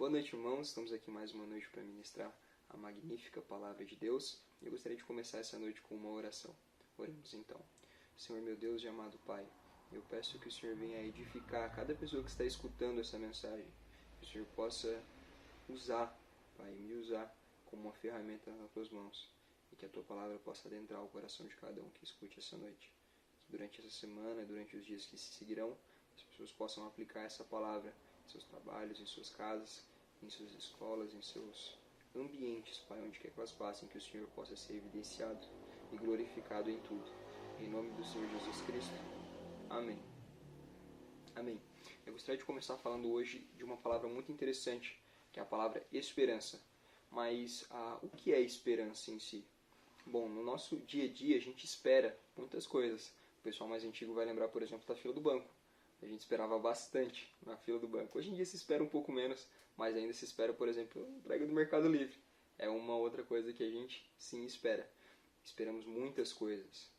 Boa noite, irmãos. Estamos aqui mais uma noite para ministrar a magnífica Palavra de Deus. Eu gostaria de começar essa noite com uma oração. Oremos então. Senhor, meu Deus e amado Pai, eu peço que o Senhor venha edificar cada pessoa que está escutando essa mensagem. Que o Senhor possa usar, Pai, me usar como uma ferramenta nas tuas mãos. E que a tua palavra possa adentrar o coração de cada um que escute essa noite. Que durante essa semana, durante os dias que se seguirão, as pessoas possam aplicar essa palavra em seus trabalhos, em suas casas, em suas escolas, em seus ambientes, Pai, onde quer que elas passem, que o Senhor possa ser evidenciado e glorificado em tudo. Em nome do Senhor Jesus Cristo. Amém. Amém. Eu gostaria de começar falando hoje de uma palavra muito interessante, que é a palavra esperança. Mas o que é esperança em si? Bom, no nosso dia a dia a gente espera muitas coisas. O pessoal mais antigo vai lembrar, por exemplo, da fila do banco. A gente esperava bastante na fila do banco. Hoje em dia se espera um pouco menos, mas ainda se espera, por exemplo, a entrega do Mercado Livre. É uma outra coisa que a gente sim espera. Esperamos muitas coisas.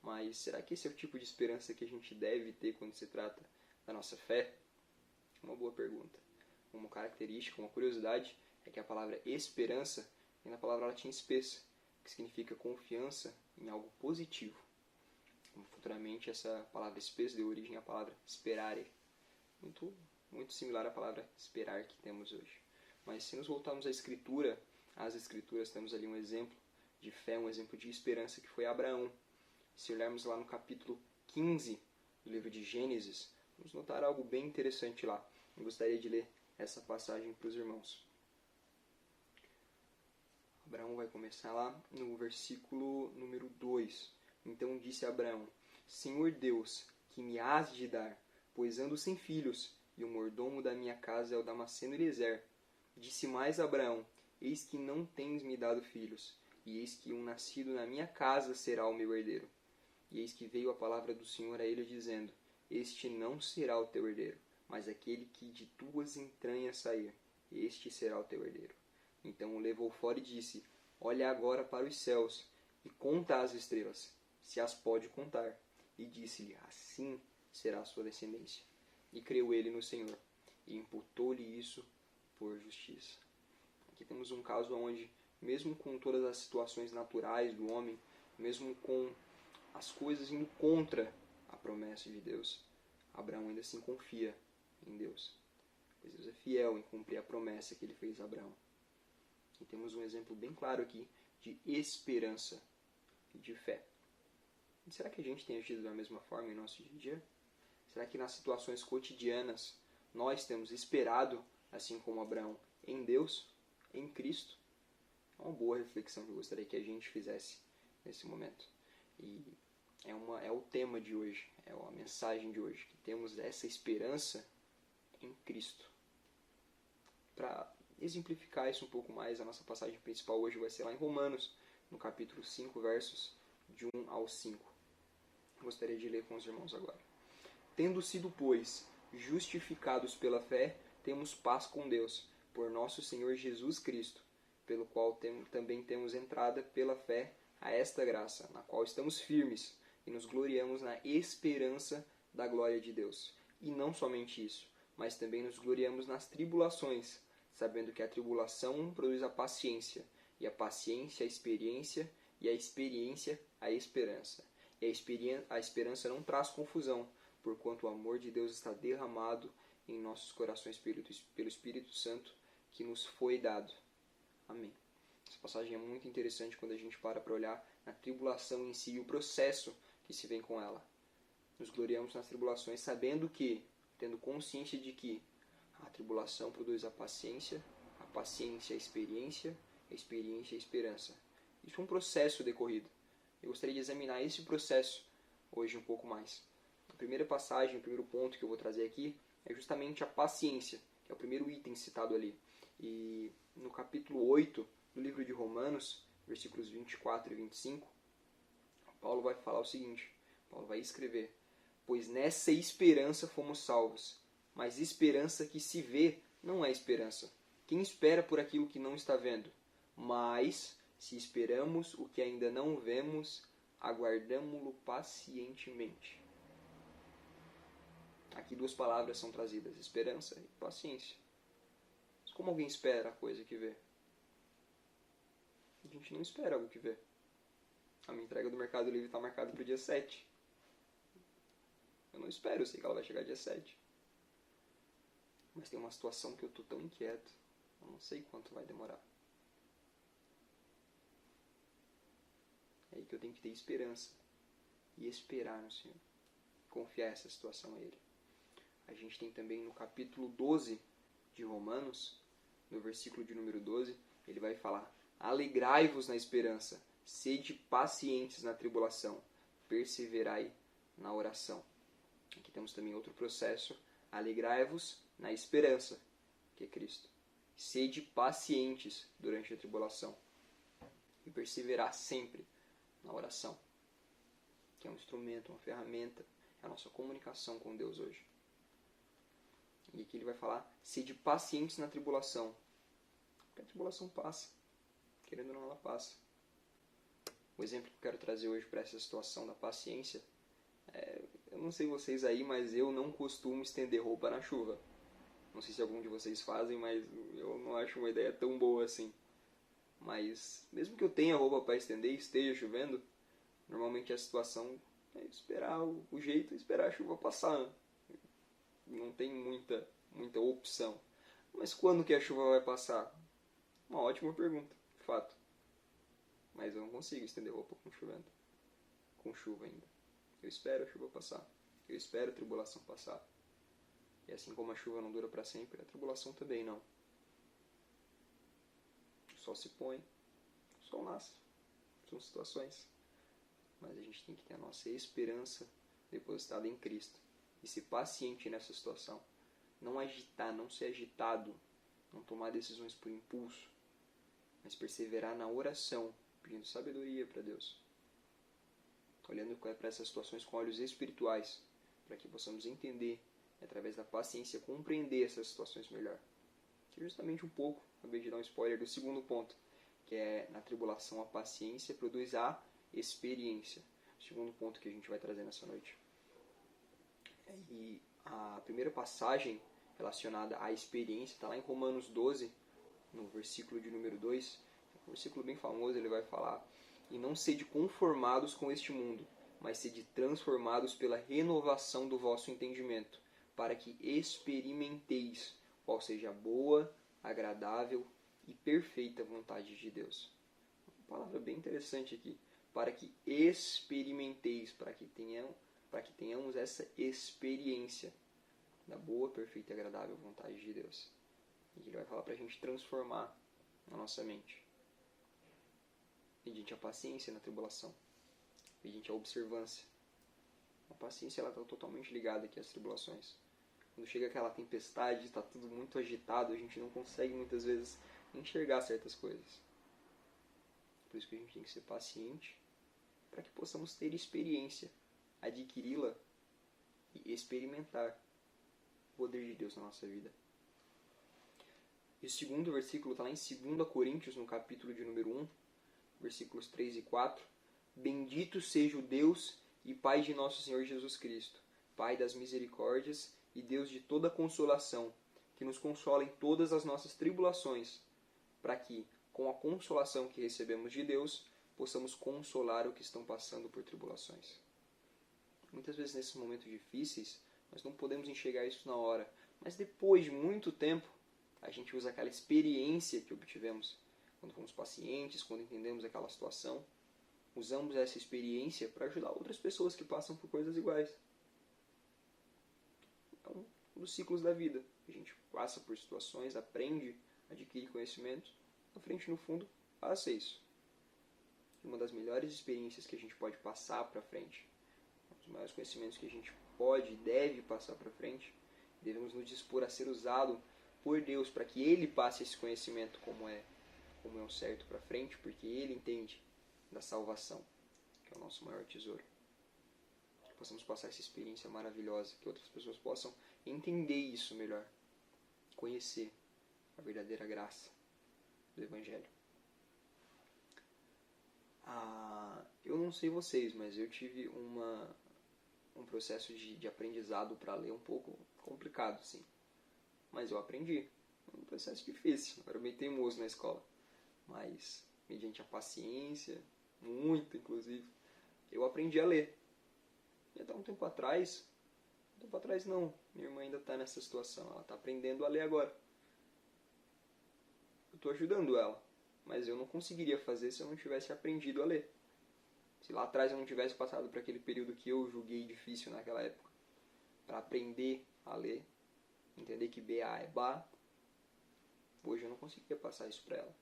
Mas será que esse é o tipo de esperança que a gente deve ter quando se trata da nossa fé? Uma boa pergunta. Uma característica, uma curiosidade, é que a palavra esperança vem da palavra latim spes, que significa confiança em algo positivo. Futuramente essa palavra spes deu origem à palavra sperare, muito similar à palavra esperar que temos hoje. Mas se nos voltarmos à Escritura, às Escrituras, temos ali um exemplo de fé, um exemplo de esperança que foi Abraão. Se olharmos lá no capítulo 15 do livro de Gênesis, vamos notar algo bem interessante lá. Eu gostaria de ler essa passagem para os irmãos. Abraão vai começar lá no versículo número 2. Então disse Abraão: Senhor Deus, que me hás de dar, pois ando sem filhos, e o mordomo da minha casa é o Damasceno Eliezer. Disse mais Abraão: Eis que não tens me dado filhos, e eis que um nascido na minha casa será o meu herdeiro. E eis que veio a palavra do Senhor a ele, dizendo: Este não será o teu herdeiro, mas aquele que de tuas entranhas sair, este será o teu herdeiro. Então o levou fora e disse: Olha agora para os céus, e conta as estrelas, se as pode contar. E disse-lhe: Assim será a sua descendência. E creu ele no Senhor, e imputou-lhe isso por justiça. Aqui temos um caso onde, mesmo com todas as situações naturais do homem, mesmo com as coisas indo contra a promessa de Deus, Abraão ainda assim confia em Deus. Pois Deus é fiel em cumprir a promessa que ele fez a Abraão. E temos um exemplo bem claro aqui de esperança e de fé. E será que a gente tem agido da mesma forma em nosso dia a dia? Será que nas situações cotidianas nós temos esperado, assim como Abraão, em Deus, em Cristo? É uma boa reflexão que eu gostaria que a gente fizesse nesse momento. E é o tema de hoje, é a mensagem de hoje, que temos essa esperança em Cristo. Para exemplificar isso um pouco mais, a nossa passagem principal hoje vai ser lá em Romanos, no capítulo 5, versos de 1 ao 5. Gostaria de ler com os irmãos agora. Tendo sido, pois, justificados pela fé, temos paz com Deus, por nosso Senhor Jesus Cristo, pelo qual também temos entrada pela fé a esta graça, na qual estamos firmes e nos gloriamos na esperança da glória de Deus. E não somente isso, mas também nos gloriamos nas tribulações, sabendo que a tribulação produz a paciência, e a paciência a experiência, e a experiência a esperança. E a esperança não traz confusão, porquanto o amor de Deus está derramado em nossos corações pelo Espírito Santo que nos foi dado. Amém. Essa passagem é muito interessante quando a gente para olhar na tribulação em si e o processo que se vem com ela. Nos gloriamos nas tribulações, sabendo que, tendo consciência de que a tribulação produz a paciência a experiência a esperança. Isso é um processo decorrido. Eu gostaria de examinar esse processo hoje um pouco mais. A primeira passagem, o primeiro ponto que eu vou trazer aqui é justamente a paciência, que é o primeiro item citado ali. E no capítulo 8 do livro de Romanos, versículos 24 e 25, Paulo vai falar o seguinte, Paulo vai escrever: Pois nessa esperança fomos salvos, mas esperança que se vê não é esperança. Quem espera por aquilo que não está vendo? Mas, se esperamos o que ainda não vemos, aguardamo-lo pacientemente. Aqui duas palavras são trazidas, esperança e paciência. Como alguém espera a coisa que vê? A gente não espera algo que vê. A minha entrega do Mercado Livre está marcada para o dia 7. Eu não espero, eu sei que ela vai chegar dia 7. Mas tem uma situação que eu estou tão inquieto. Eu não sei quanto vai demorar. É aí que eu tenho que ter esperança. E esperar no Senhor. Confiar essa situação a Ele. A gente tem também no capítulo 12 de Romanos, no versículo de número 12, ele vai falar: alegrai-vos na esperança, sede pacientes na tribulação, perseverai na oração. Aqui temos também outro processo: alegrai-vos na esperança, que é Cristo. Sede pacientes durante a tribulação e perseverar sempre na oração, que é um instrumento, uma ferramenta, é a nossa comunicação com Deus hoje. E aqui ele vai falar: sede pacientes na tribulação, porque a tribulação passa, querendo ou não, ela passa. O exemplo que eu quero trazer hoje para essa situação da paciência eu não sei vocês aí, mas eu não costumo estender roupa na chuva. Não sei se algum de vocês fazem, mas eu não acho uma ideia tão boa assim. Mas mesmo que eu tenha roupa para estender e esteja chovendo, normalmente a situação é esperar o jeito, esperar a chuva passar. Não tem muita opção. Mas quando que a chuva vai passar? Uma ótima pergunta, de fato. Mas eu não consigo estender roupa com chuva ainda. Eu espero a chuva passar. Eu espero a tribulação passar. E assim como a chuva não dura para sempre, a tribulação também não. O sol se põe, o sol nasce. São situações. Mas a gente tem que ter a nossa esperança depositada em Cristo. E ser paciente nessa situação. Não agitar, não ser agitado. Não tomar decisões por impulso. Mas perseverar na oração, pedindo sabedoria para Deus. Olhando para essas situações com olhos espirituais. Para que possamos entender, através da paciência, compreender essas situações melhor. Que é justamente um pouco, acabei de dar um spoiler do segundo ponto. Que é, na tribulação, a paciência produz a experiência. O segundo ponto que a gente vai trazer nessa noite. E a primeira passagem relacionada à experiência está lá em Romanos 12, no versículo de número 2. Um versículo bem famoso, ele vai falar: e não sede conformados com este mundo, mas sede transformados pela renovação do vosso entendimento, para que experimenteis qual seja a boa, agradável e perfeita vontade de Deus. Uma palavra bem interessante aqui. Para que experimenteis, para que tenhamos essa experiência da boa, perfeita e agradável vontade de Deus. E ele vai falar para a gente transformar a nossa mente. Mediante a paciência na tribulação. Mediante a observância. A paciência está totalmente ligada aqui às tribulações. Quando chega aquela tempestade, está tudo muito agitado, a gente não consegue muitas vezes enxergar certas coisas. Por isso que a gente tem que ser paciente, para que possamos ter experiência, adquiri-la e experimentar o poder de Deus na nossa vida. E o segundo versículo está lá em 2 Coríntios, no capítulo de número 1, versículos 3 e 4. Bendito seja o Deus e Pai de nosso Senhor Jesus Cristo, Pai das misericórdias e Deus de toda consolação, que nos consola em todas as nossas tribulações, para que, com a consolação que recebemos de Deus, possamos consolar o que estão passando por tribulações. Muitas vezes nesses momentos difíceis, nós não podemos enxergar isso na hora, mas depois de muito tempo, a gente usa aquela experiência que obtivemos quando fomos pacientes, quando entendemos aquela situação, usamos essa experiência para ajudar outras pessoas que passam por coisas iguais. Então, um dos ciclos da vida, a gente passa por situações, aprende, adquire conhecimento, na frente e no fundo, passa isso. Uma das melhores experiências que a gente pode passar para frente, um dos maiores conhecimentos que a gente pode e deve passar para frente, devemos nos dispor a ser usado por Deus para que Ele passe esse conhecimento como é o certo para frente, porque Ele entende da salvação, que é o nosso maior tesouro. Que possamos passar essa experiência maravilhosa, que outras pessoas possam entender isso melhor, conhecer a verdadeira graça do Evangelho. Eu não sei vocês, mas eu tive um processo de aprendizado para ler um pouco complicado, sim. Mas eu aprendi. um processo difícil, eu era meio teimoso na escola. Mas, mediante a paciência, muito inclusive, eu aprendi a ler. E até um tempo atrás não, minha irmã ainda está nessa situação, ela está aprendendo a ler agora. Eu estou ajudando ela, mas eu não conseguiria fazer se eu não tivesse aprendido a ler. Se lá atrás eu não tivesse passado por aquele período que eu julguei difícil naquela época, para aprender a ler, entender que BA é Bá, hoje eu não conseguiria passar isso para ela.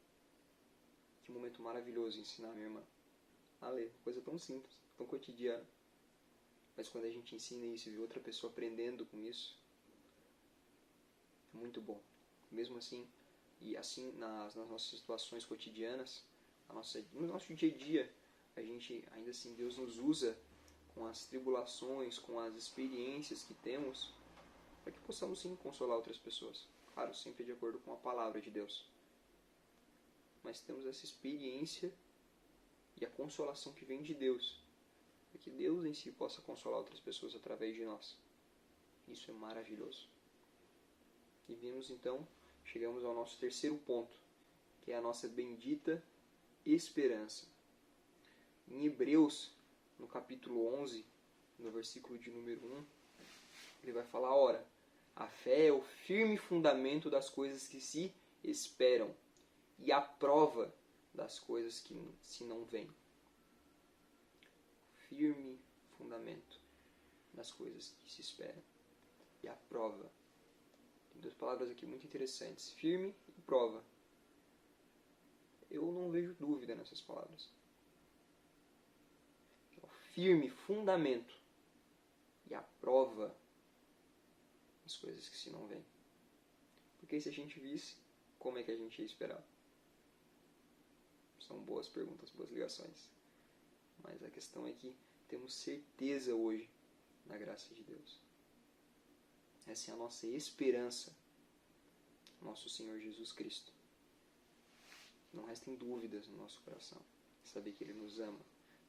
Que momento maravilhoso ensinar minha irmã a ler, coisa tão simples, tão cotidiana. Mas quando a gente ensina isso e vê outra pessoa aprendendo com isso, é muito bom. Mesmo assim, e assim nas nossas situações cotidianas, no nosso dia a dia, a gente, ainda assim, Deus nos usa com as tribulações, com as experiências que temos, para que possamos sim consolar outras pessoas. Claro, sempre de acordo com a palavra de Deus. Mas temos essa experiência e a consolação que vem de Deus, para que Deus em si possa consolar outras pessoas através de nós. Isso é maravilhoso. E vimos então, chegamos ao nosso terceiro ponto, que é a nossa bendita esperança. Em Hebreus, no capítulo 11, no versículo de número 1, ele vai falar, ora, a fé é o firme fundamento das coisas que se esperam e a prova das coisas que se não veem. Firme fundamento das coisas que se esperam e a prova. Tem duas palavras aqui muito interessantes, firme e prova. Eu não vejo dúvida nessas palavras. É o firme fundamento e a prova das coisas que se não veem. Porque se a gente visse, como é que a gente ia esperar? São boas perguntas, boas ligações. Mas a questão é que temos certeza hoje na graça de Deus. Essa é a nossa esperança, nosso Senhor Jesus Cristo. Não restem dúvidas no nosso coração. Saber que Ele nos ama,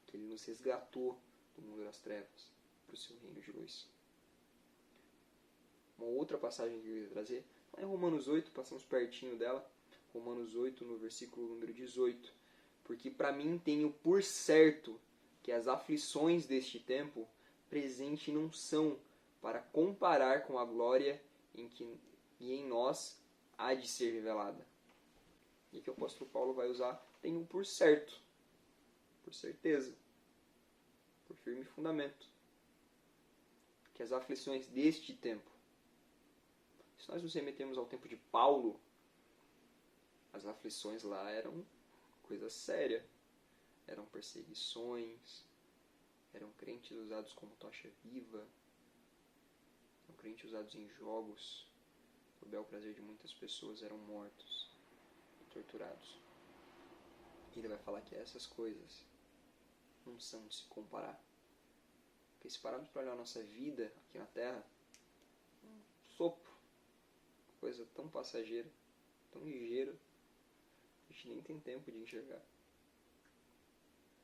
que Ele nos resgatou do mundo das trevas para o seu reino de luz. Uma outra passagem que eu ia trazer é Romanos 8, passamos pertinho dela. Romanos 8, no versículo número 18. Porque para mim tenho por certo que as aflições deste tempo presente não são para comparar com a glória em nós há de ser revelada. E que o apóstolo Paulo vai usar, tenho por certo, por certeza, por firme fundamento, que as aflições deste tempo, se nós nos remetemos ao tempo de Paulo, as aflições lá eram coisa séria, eram perseguições, eram crentes usados como tocha viva, eram crentes usados em jogos, o bel prazer de muitas pessoas eram mortos e torturados. E ele vai falar que essas coisas não são de se comparar. Porque se pararmos para olhar a nossa vida aqui na Terra, um sopro, coisa tão passageira, tão ligeira, a gente nem tem tempo de enxergar.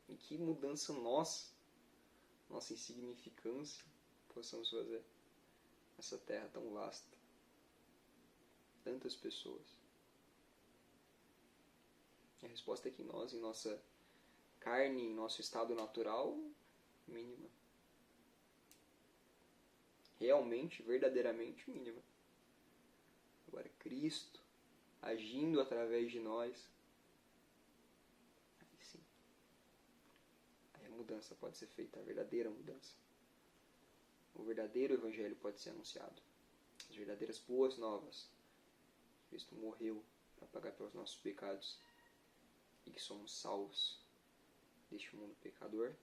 E que mudança nossa insignificância, possamos fazer nessa terra tão vasta. Tantas pessoas. E a resposta é que nós, em nossa carne, em nosso estado natural, mínima. Realmente, verdadeiramente mínima. Agora, Cristo, agindo através de nós, aí sim. Aí a mudança pode ser feita, a verdadeira mudança. O verdadeiro evangelho pode ser anunciado. As verdadeiras boas novas. Cristo morreu para pagar pelos nossos pecados e que somos salvos deste mundo pecador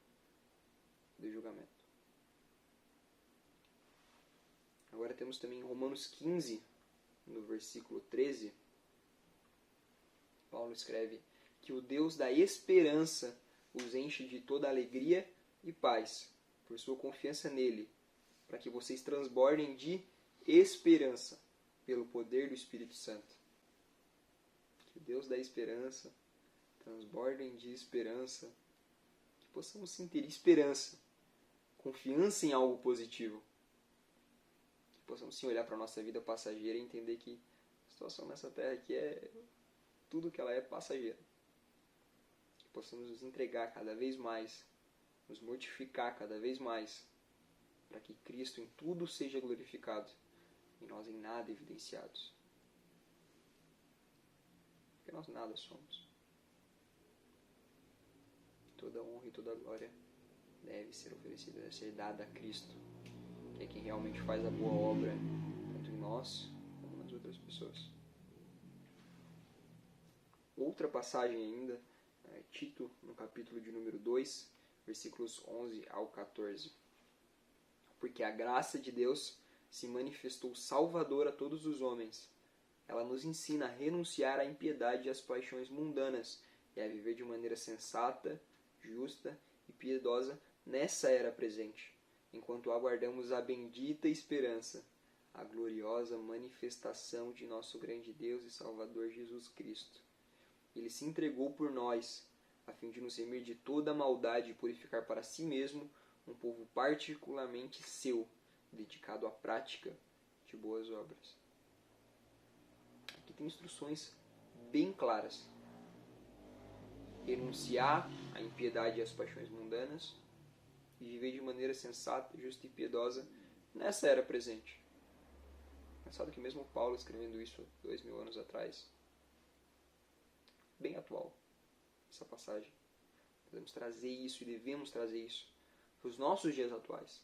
e do julgamento. Agora temos também em Romanos 15, no versículo 13, Paulo escreve que o Deus da esperança os enche de toda alegria e paz por sua confiança nele, para que vocês transbordem de esperança pelo poder do Espírito Santo. Que o Deus da esperança transbordem de esperança, que possamos sim ter esperança, confiança em algo positivo, que possamos sim olhar para a nossa vida passageira e entender que situação nessa terra aqui é tudo que ela é passageira. Que possamos nos entregar cada vez mais, nos mortificar cada vez mais, para que Cristo em tudo seja glorificado e nós em nada evidenciados. Porque nós nada somos. Toda honra e toda glória deve ser oferecida, deve ser dada a Cristo, que é quem realmente faz a boa obra, tanto em nós como nas outras pessoas. Outra passagem ainda, Tito, no capítulo de número 2, versículos 11 ao 14. Porque a graça de Deus se manifestou salvadora a todos os homens. Ela nos ensina a renunciar à impiedade e às paixões mundanas e a viver de maneira sensata, justa e piedosa nessa era presente, enquanto aguardamos a bendita esperança, a gloriosa manifestação de nosso grande Deus e Salvador Jesus Cristo. Ele se entregou por nós, a fim de nos remir de toda maldade e purificar para si mesmo um povo particularmente seu, dedicado à prática de boas obras. Aqui tem instruções bem claras. Renunciar à impiedade e às paixões mundanas e viver de maneira sensata, justa e piedosa nessa era presente. Pensado que mesmo Paulo escrevendo isso 2000 anos atrás, bem atual, essa passagem. Podemos trazer isso e devemos trazer isso para os nossos dias atuais.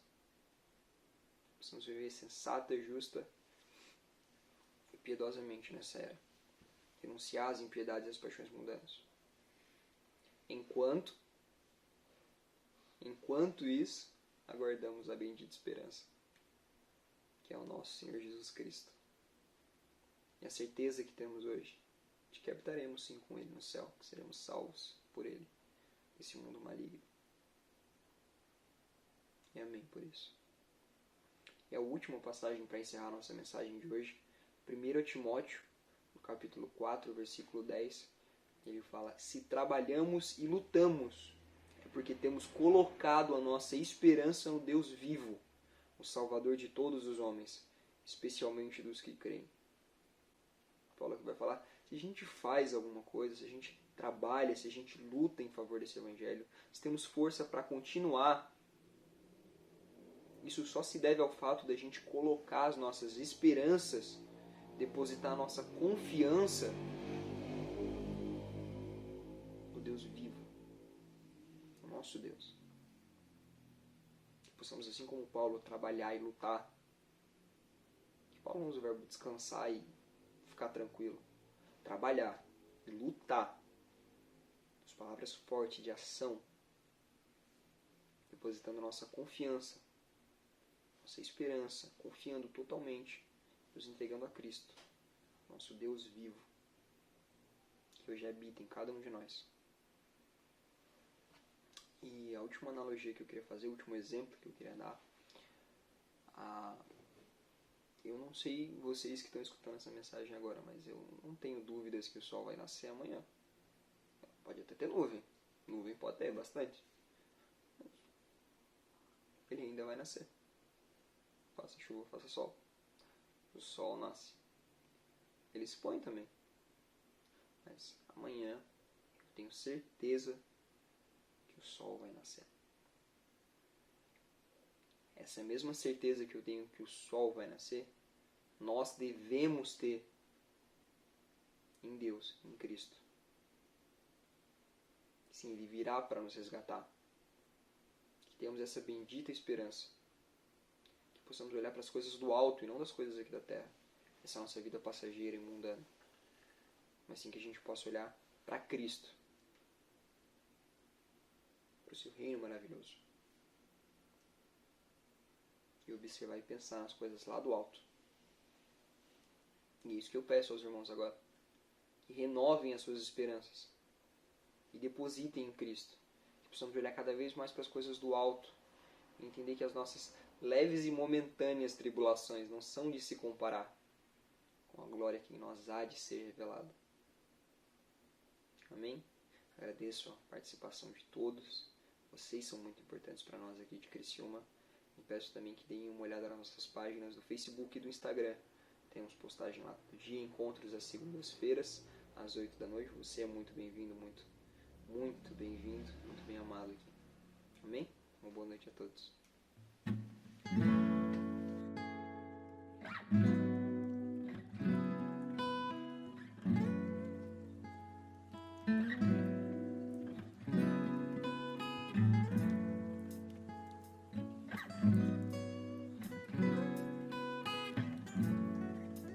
Precisamos viver sensata, justa e piedosamente nessa era. Renunciar às impiedades e às paixões mundanas. Enquanto isso, aguardamos a bendita esperança, que é o nosso Senhor Jesus Cristo. E a certeza que temos hoje de que habitaremos sim com Ele no céu, que seremos salvos por Ele desse mundo maligno. E amém por isso. E a última passagem para encerrar nossa mensagem de hoje, 1 Timóteo, no capítulo 4, versículo 10, ele fala: se trabalhamos e lutamos, é porque temos colocado a nossa esperança no Deus vivo, o Salvador de todos os homens, especialmente dos que creem. Paulo vai falar, se a gente faz alguma coisa, se a gente trabalha, se a gente luta em favor desse Evangelho, se temos força para continuar, isso só se deve ao fato da gente colocar as nossas esperanças, depositar a nossa confiança no Deus vivo, no nosso Deus. Que possamos, assim como Paulo, trabalhar e lutar. Que Paulo não usa o verbo descansar e ficar tranquilo. Trabalhar e lutar. As palavras fortes de ação. Depositando nossa confiança, nossa esperança, confiando totalmente, nos entregando a Cristo, nosso Deus vivo, que hoje habita em cada um de nós. E a última analogia que eu queria fazer, o último exemplo que eu queria dar, eu não sei vocês que estão escutando essa mensagem agora, mas eu não tenho dúvidas que o sol vai nascer amanhã. Pode até ter nuvem. Nuvem pode ter bastante. Ele ainda vai nascer. Faça chuva, faça sol. O sol nasce. Ele se põe também. Mas amanhã eu tenho certeza que o sol vai nascer. Essa mesma certeza que eu tenho que o sol vai nascer, nós devemos ter em Deus, em Cristo. Sim, Ele virá para nos resgatar. Que temos essa bendita esperança. Que possamos olhar para as coisas do alto e não das coisas aqui da terra. Essa nossa vida passageira e mundana. Mas sim que a gente possa olhar para Cristo. Para o seu reino maravilhoso. E observar e pensar nas coisas lá do alto. E é isso que eu peço aos irmãos agora. Que renovem as suas esperanças. E depositem em Cristo. Que possamos olhar cada vez mais para as coisas do alto. E entender que as nossas leves e momentâneas tribulações não são de se comparar com a glória que em nós há de ser revelada. Amém? Agradeço a participação de todos. Vocês são muito importantes para nós aqui de Criciúma. E peço também que deem uma olhada nas nossas páginas do Facebook e do Instagram. temos postagem lá todo dia, encontros às segundas-feiras, às 8 da noite. Você é muito bem-vindo, muito bem-vindo, muito bem amado aqui. Amém? Uma boa noite a todos.